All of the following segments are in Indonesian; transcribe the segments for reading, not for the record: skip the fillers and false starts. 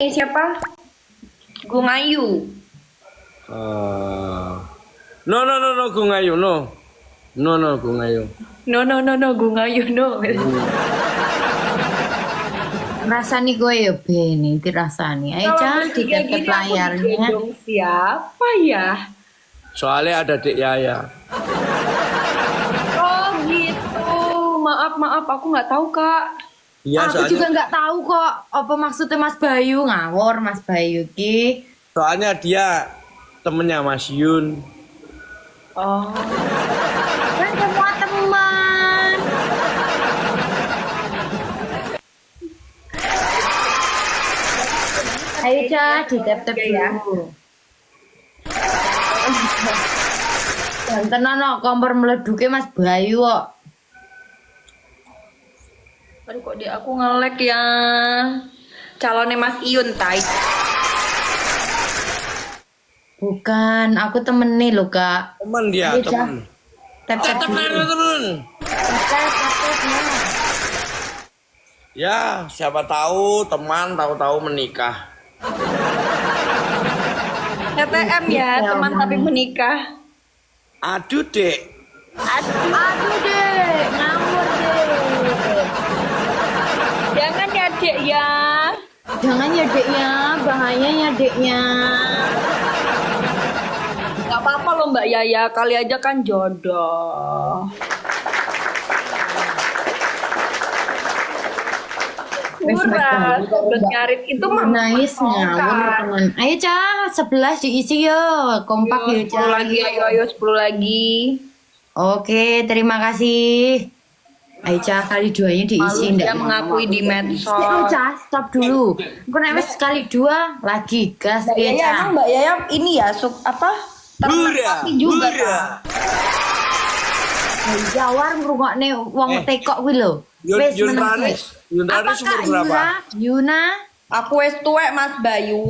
Siapa? Gung Ayu. No, no, no, no, Gung Ayu, no. No, no, Gung Ayu. No, no, no, no, Gung Ayu, no. Rasani gue ya Beni, dirasani. Ayo Cah, di deket layarnya. Dong siapa ya? Soalnya ada Dek Yaya. Oh gitu. Maaf, maaf, aku nggak tahu Kak. Iya, Aku juga nggak tahu kok apa maksudnya Mas Bayu, ngawur Mas Bayu ki. soalnya dia temennya Mas Yun. Oh. Kan semua teman. Ayo Cah, di tap-tap dulu. Dan tenan kompor meleduke Mas Bayu kok. Aduh kok dia aku ngelek ya. Calonnya Mas Iyun tai. Bukan, aku temen nih loh Kak. Temen dia, Iya, Cah. temen. Tap-tap Temen, dulu. temen. Tap-tap-tap-tap. Ya, siapa tahu teman tahu-tahu menikah. TTM ya, teman tapi menikah. Aduh, Dek. Aduh deh, ngawur deh. Jangan ya Dek ya. Jangan ya deknya, bahaya ya deknya. Gak apa-apa loh Mbak Yaya, kali aja kan jodoh. Murah, sobat ngarit itu mah Nice ngawur teman. Ayo Cah, 11 diisi yo, kompak yo 10 Cah. lagi, ayo 10 lagi. Oke, terima kasih. Ayo Cah, kali duanya diisi Malu dia ndak? mengakui di Stop medsos. Cah, stop dulu. Aku nek wis sekali dua lagi gas Mbak piye Yaya, Cah. emang Mbak Yaya ini ya apa? Hura, Tapi juga hura. Jawar ngrungokne wong tekok kuwi lho. Wis Yun meneng. Raris. Yun Raris Apa Kak umur berapa? Yuna? Aku wes tuwek Mas Bayu.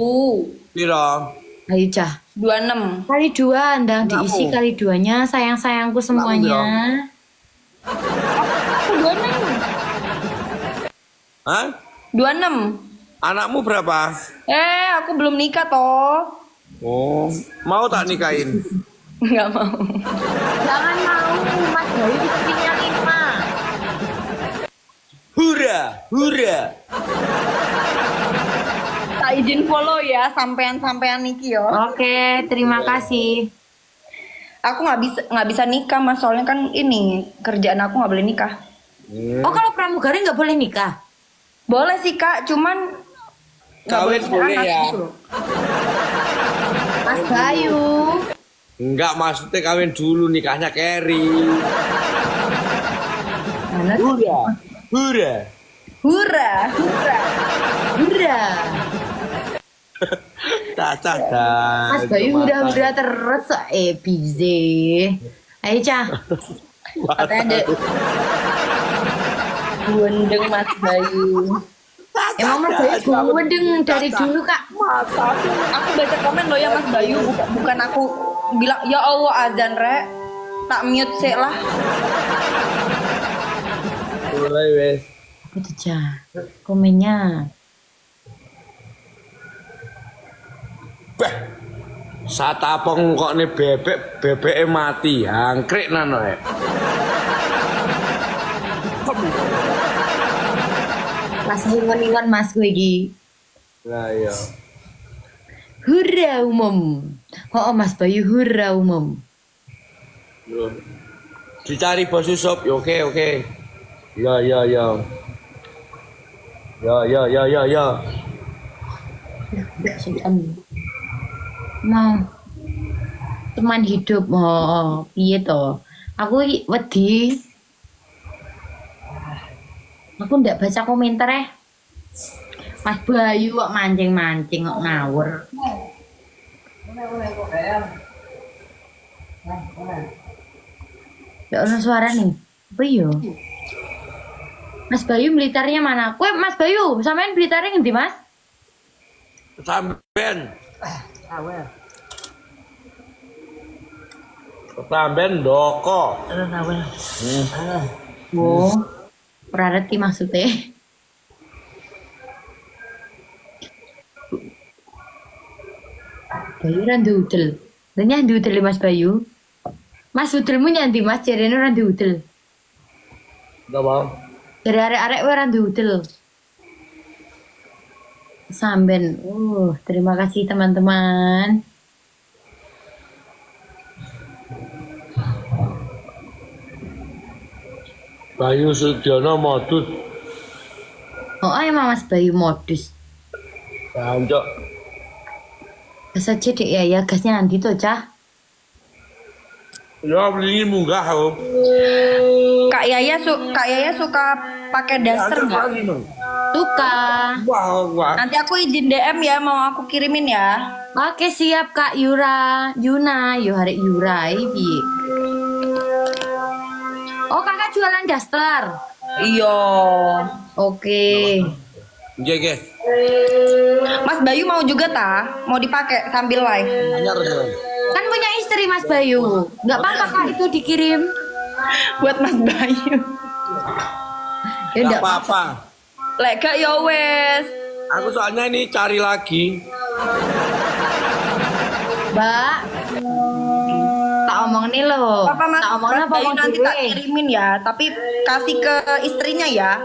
Piro? Ayo Cah. 26. Kali dua, ndang Enggak diisi mau. kali duanya, sayang-sayangku semuanya. Aku 26. Hah? 26. Anakmu berapa? Aku belum nikah toh. Oh, mau tak nikahin? Enggak mau. Jangan mau, Mas Bayu istrinya 5. Hura, hura. Tak izin follow ya sampean-sampean niki yo. Oke, terima kasih. Aku nggak bisa nikah Mas, soalnya kan ini kerjaan aku nggak boleh nikah. Oh, kalau pramugari nggak boleh nikah? Boleh sih Kak, cuman nggak Kawin punya boleh anak ya? gitu loh. Mas Bayu. Enggak, maksudnya kawin dulu, nikahnya Kerry. Mana? Hura, hura. Hura, hura. Hura. Cacah dah. Mas Bayu udah terus busy. Ayo Cah. Katanya ada Gendeng Mas Bayu. emang Mas Bayu gendeng dari dulu Kak. Aku baca komen lo ya Mas Bayu, bukan aku bilang ya Allah azan rek. Tak mute sih lah. Mulai wes. Itu Cah. Komennya. Beh. Satapong kok nih bebek mati, angkrik nano ya. Rasa ingon-ingon Mas gue iki. Nah, iya. Hura umum. Oh, Mas Bayu hura umum. Yo. Dicari bos Yusuf, ya, oke oke. Ya ya ya. Ya ya ya ya ya. Mau teman hidup piye to? Aku wedi. Aku ndak baca komentar Mas Bayu kok mancing-mancing kok ngawur. Ya ono suara nih. Apa yo? Mas Bayu Blitarnya mana? Kue Mas Bayu, sampean Blitarnya ngendi Mas? Ketamben. Ketamben doko. Wo, ora ngerti maksudnya. Bayu ora ndudel. Lah ndudel Mas Bayu. Mas udelmu nyanti Mas jarene ora ndudel. Enggak mau. Dari arek-arek ora ndudel. Samben. Terima kasih teman-teman. Bayu Sudiono modus. Oh, emang Mas Bayu modus. Jancok. Gas aja dek ya gasnya nanti tuh cah. Ya beli munggah aku. Kak Yaya suka pakai daster nggak? Suka. Wah. Nanti aku izin DM ya, mau aku kirimin ya. Oke siap Kak Yuna, yo hari Yura piye? Oh kakak jualan daster. Iya. Oke. Nggih, nggih. Mas Bayu mau juga mau dipakai sambil live. Anyar ya. Kan punya istri Mas Bayu. Nggak apa-apa Kak itu dikirim. Buat Mas Bayu. Ya Enggak enggak apa-apa. Lek gak ya wes. Aku soalnya ini cari lagi. Mbak. Tak omong nih loh. Apa Mas? Tak omong Mas apa Bayu omong nanti dhewe? tak kirimin ya, tapi kasih ke istrinya ya.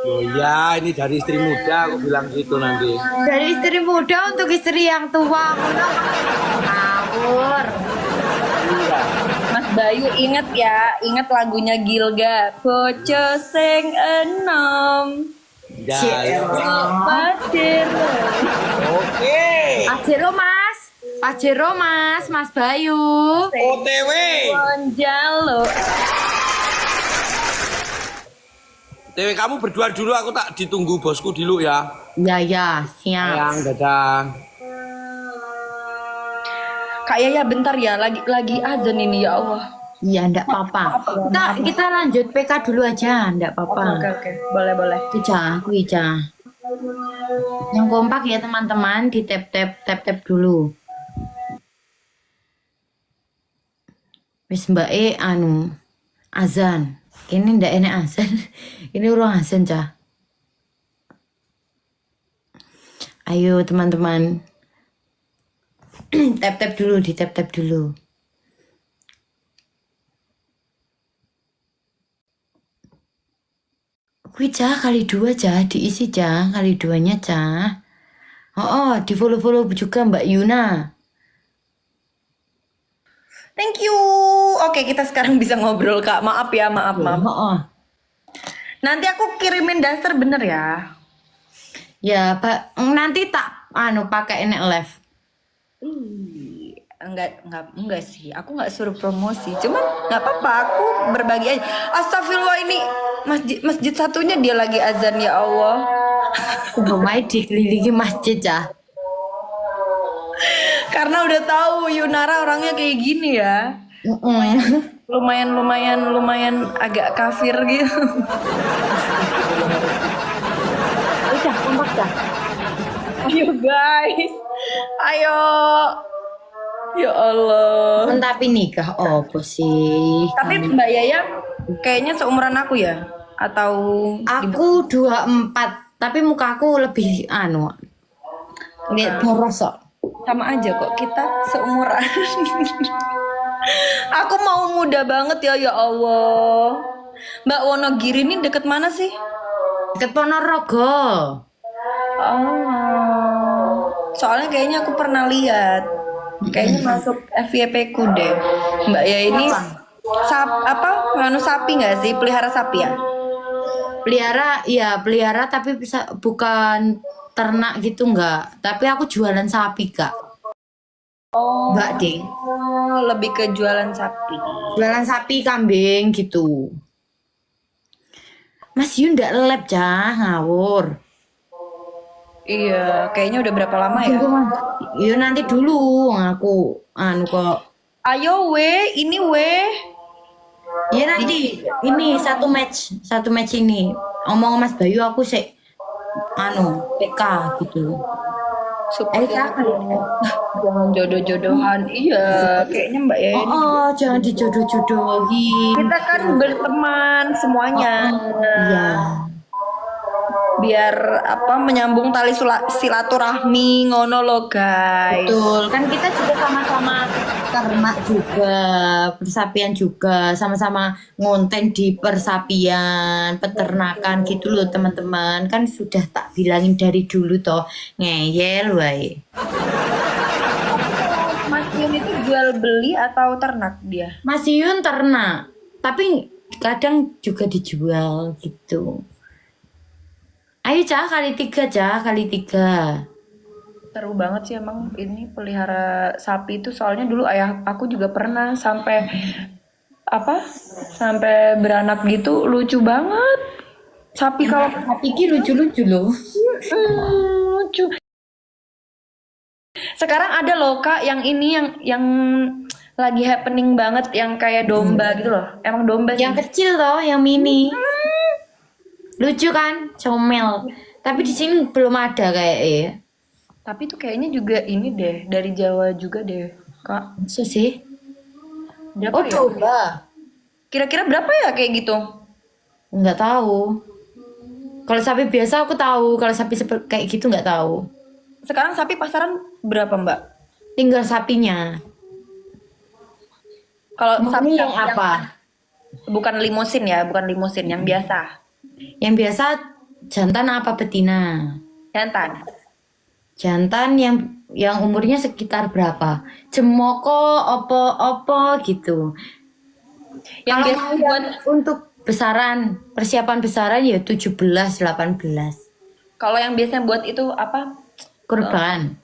Oh ya, ini dari istri muda aku bilang gitu nanti. Dari istri muda untuk istri yang tua. Ngawur. Mas Bayu inget ya, inget lagunya Gilga. Bojo sing enom. Ya. Pasir. Oke. Pajero Mas Bayu. OTW. Konjalo. Dewe kamu berdua dulu, aku tak ditunggu bosku dulu ya. Ya, siap. Sayang, dadah. Kak Yaya bentar ya, lagi azan ini ya Allah. Iya, enggak apa-apa. Kita lanjut PK dulu aja, enggak apa-apa. Oke, boleh. Wija. Yang kompak ya teman-teman, di tap dulu. Wis Mbak azan. Ini ndak enak azan. Ini urung azan, Cah. Ayo teman-teman. Tap dulu, di tap dulu. Wih, Cah, kali 2, Cah. Diisi, Cah. Kali 2-nya, Cah. Oh, di follow juga Mbak Yuna. Thank you. Oke, kita sekarang bisa ngobrol Kak. Maaf ya, maaf. Oh. Nanti aku kirimin daster bener ya. Ya, Pak. Nanti tak pakai ini live. Enggak sih. Aku nggak suruh promosi. Cuman nggak apa-apa. Aku berbagi aja. Astagfirullah, ini masjid satunya dia lagi azan ya Allah. Rumahnya dikelilingi masjid, Cah. Karena udah tahu Yunara orangnya kayak gini ya. Lumayan agak kafir gitu. Cah, kompak, Cah. Ayo guys. Ayo. Ya Allah. Tapi nikah apa sih? Tapi Mbak Yaya kayaknya seumuran aku ya? Atau Aku 24, tapi mukaku lebih lihat boros kok. sama aja kok, kita seumuran. Aku mau muda banget ya Allah. Mbak Wonogiri ini deket mana sih? Deket Ponorogo. Oh. Soalnya kayaknya aku pernah lihat. Kayaknya masuk FYP ku deh. Mbak ya ini sapi nggak sih? Pelihara sapi ya? Pelihara tapi bukan ternak gitu enggak. Tapi aku jualan sapi, Kak. Oh. Enggak, Ding. Oh, lebih ke jualan sapi. Jualan sapi, kambing gitu. Mas Yun ndak lelep, Cah, ngawur. Iya, kayaknya udah berapa lama ya? Tunggu, Mas. Iya nanti dulu aku kok. Ayo ini Ya nanti ini satu match ini. Omong Mas Bayu aku sih PK gitu. supaya jangan jodoh-jodohan. Iya, kayaknya Mbak ya. Jangan dijodoh-jodohin. Kita kan berteman semuanya. Iya. biar apa menyambung tali silaturahmi ngono lo guys. Betul, kan kita juga sama-sama ternak juga, persapian juga, sama-sama ngonten di persapian, peternakan gitu loh teman-teman. Kan sudah tak bilangin dari dulu toh, ngeyel wae. Mas Yun itu jual beli atau ternak dia? Mas Yun ternak, tapi kadang juga dijual gitu. Ayo Cah, kali 3 Cah, kali 3. Seru banget sih emang ini pelihara sapi itu soalnya dulu ayah aku juga pernah sampai apa? Sampai beranak gitu lucu banget. Sapi kalau Sapi ki lucu-lucu loh. lucu. Sekarang ada loh Kak yang ini yang lagi happening banget yang kayak domba gitu loh. Emang domba sih. Yang kecil toh, yang mini. Lucu kan, comel. Tapi di sini belum ada kayak. Tapi itu kayaknya juga ini deh dari Jawa juga deh Kak. Masa sih? Berapa Oh, ya? coba. Kira-kira berapa ya kayak gitu? Nggak tahu. Kalau sapi biasa aku tahu, kalau sapi kayak gitu nggak tahu. Sekarang sapi pasaran berapa Mbak? Tinggal sapinya. Kalau Mau sapi yang apa? bukan limusin ya, bukan limusin yang biasa. Yang biasa jantan apa betina? Jantan. Jantan yang umurnya sekitar berapa? Jemoko, opo gitu. Yang Kalau biasa mau buat untuk besaran, persiapan besaran ya 17, 18. kalau yang biasanya buat itu apa? Kurban.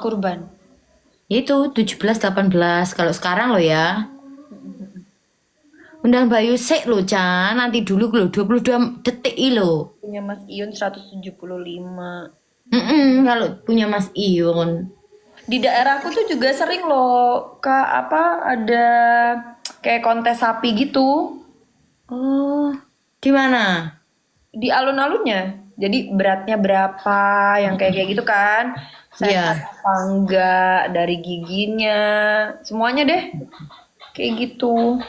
Kurban. Itu 17, 18. Kalau sekarang lo ya. Undang Bayu sik lo, Chan. Nanti dulu lo 22 detik lo. Punya Mas Iun 175. Kalau punya Mas Ion. Di daerahku tuh juga sering loh Kak apa ada kayak kontes sapi gitu Oh, di mana? di alun-alunnya. Jadi beratnya berapa yang kayak gitu kan? Iya. Sehat apa enggak dari giginya, semuanya deh. Kayak gitu.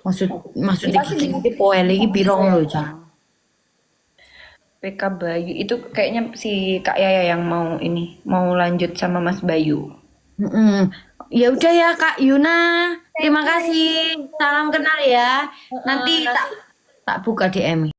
Maksudnya gigi poel iki pirong lo, Chan. PK Bayu itu kayaknya si Kak Yaya yang mau ini, mau lanjut sama Mas Bayu. Ya udah ya Kak Yuna. Terima kasih. Salam kenal ya. Nanti tak buka DM.